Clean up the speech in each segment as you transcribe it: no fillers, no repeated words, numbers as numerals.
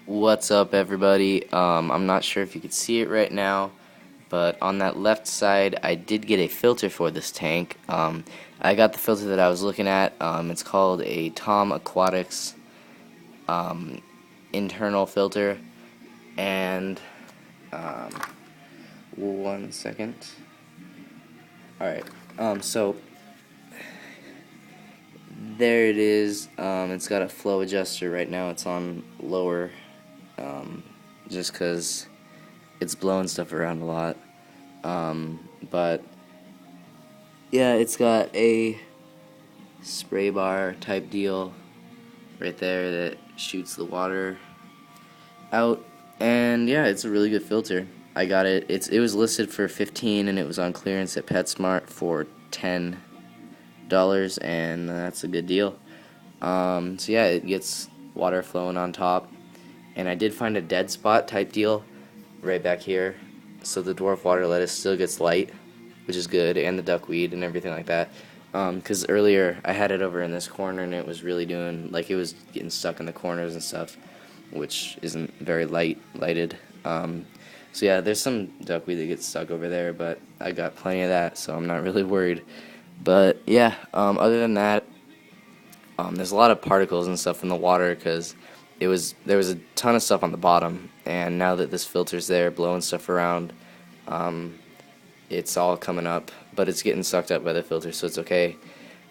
What's up, everybody? I'm not sure if you can see it right now, but on that left side, I did get a filter for this tank. I got the filter that I was looking at. It's called a Tom Aquatics internal filter, and um, one second. All right. So there it is. It's got a flow adjuster right now. It's on lower, um, just because it's blowing stuff around a lot. But yeah, it's got a spray bar type deal right there that shoots the water out, and yeah, it's a really good filter. I got it. It was listed for 15, and it was on clearance at PetSmart for $10, and that's a good deal. So yeah, it gets water flowing on top, and I did find a dead spot type deal right back here, so the dwarf water lettuce still gets light, which is good, and the duckweed and everything like that. Because earlier I had it over in this corner and it was really doing, like, it was getting stuck in the corners and stuff, which isn't very lighted. So yeah, there's some duckweed that gets stuck over there, but I got plenty of that, so I'm not really worried. But yeah, other than that, there's a lot of particles and stuff in the water because there was a ton of stuff on the bottom, and now that this filter's there blowing stuff around, it's all coming up, but it's getting sucked up by the filter, so it's okay,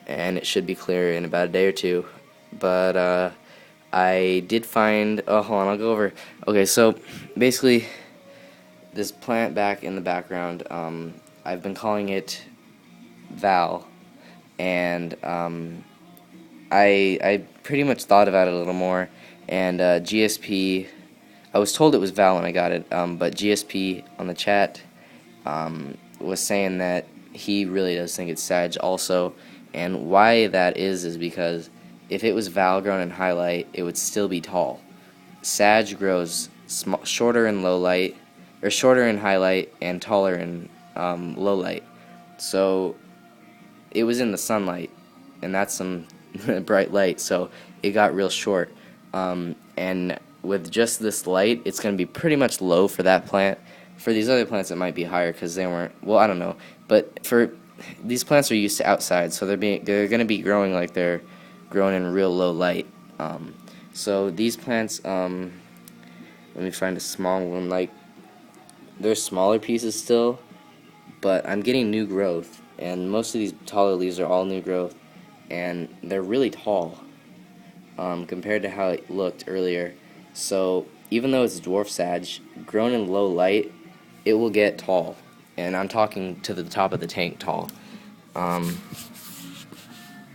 and it should be clear in about a day or two. But I did find, oh, hold on, I'll go over. Okay, so basically this plant back in the background, I've been calling it Val, and I pretty much thought about it a little more, and GSP, I was told it was Val when I got it, but GSP on the chat was saying that he really does think it's Sag also, and why that is because if it was Val grown in highlight, it would still be tall. Sag grows shorter in low light, or shorter in highlight and taller in low light. So it was in the sunlight, and that's some bright light, so it got real short. And with just this light, it's going to be pretty much low for that plant. For these other plants, it might be higher because they weren't. Well, I don't know, but for these plants are used to outside, so they're going to be growing like they're growing in real low light. So these plants, let me find a small one. Like, they're smaller pieces still, but I'm getting new growth, and most of these taller leaves are all new growth, and they're really tall compared to how it looked earlier. So even though it's dwarf sag, grown in low light, it will get tall, and I'm talking to the top of the tank tall.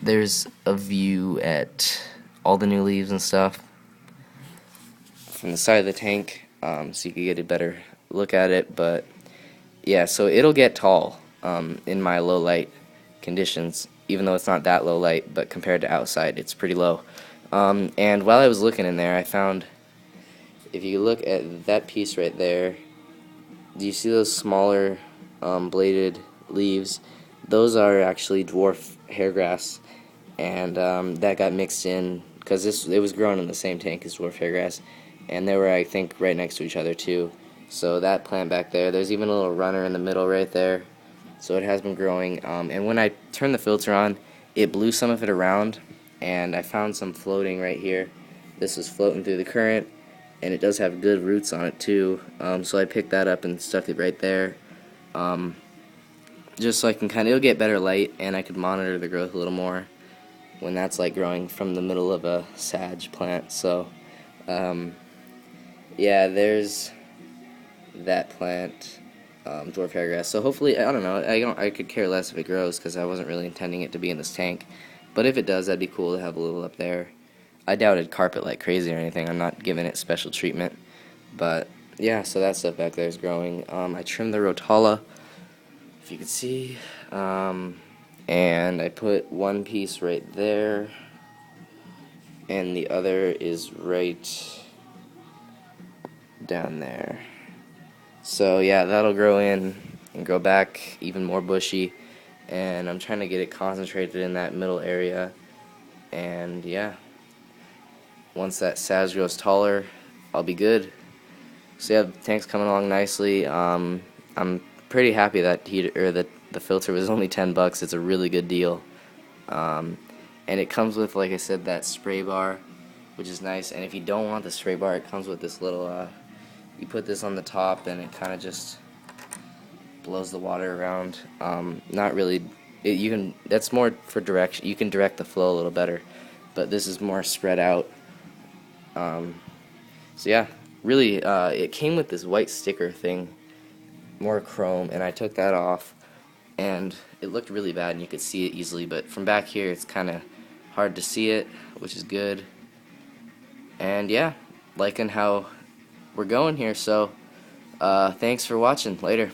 There's a view at all the new leaves and stuff from the side of the tank, so you can get a better look at it. But yeah, so it'll get tall in my low light conditions, even though it's not that low light, but compared to outside, it's pretty low. And while I was looking in there, I found, if you look at that piece right there, do you see those smaller bladed leaves? Those are actually dwarf hairgrass, and that got mixed in because it was grown in the same tank as dwarf hairgrass, and they were, I think, right next to each other too. So that plant back there, there's even a little runner in the middle right there. So it has been growing, and when I turned the filter on, it blew some of it around, and I found some floating right here. This was floating through the current, and it does have good roots on it too, so I picked that up and stuck it right there, just so I can it'll get better light, and I could monitor the growth a little more when that's like growing from the middle of a sag plant. So yeah, there's that plant, dwarf hairgrass. So hopefully, I don't know, I could care less if it grows because I wasn't really intending it to be in this tank, but if it does, that'd be cool to have a little up there. I doubt it'd carpet like crazy or anything. I'm not giving it special treatment. But yeah, so that stuff back there is growing. I trimmed the rotala, if you can see. And I put one piece right there, and the other is right down there. So yeah, that'll grow in and grow back even more bushy. And I'm trying to get it concentrated in that middle area. And yeah, once that sag grows taller, I'll be good. So yeah, the tank's coming along nicely. I'm pretty happy that the filter was only $10. It's a really good deal. And it comes with, like I said, that spray bar, which is nice. And if you don't want the spray bar, it comes with this little, you put this on the top and it kind of just blows the water around. Not really, that's more for direction. You can direct the flow a little better, but this is more spread out. So yeah, really, it came with this white sticker thing, more chrome, and I took that off, and it looked really bad, and you could see it easily, but from back here, it's kind of hard to see it, which is good. And yeah, liking how we're going here, so thanks for watching. Later.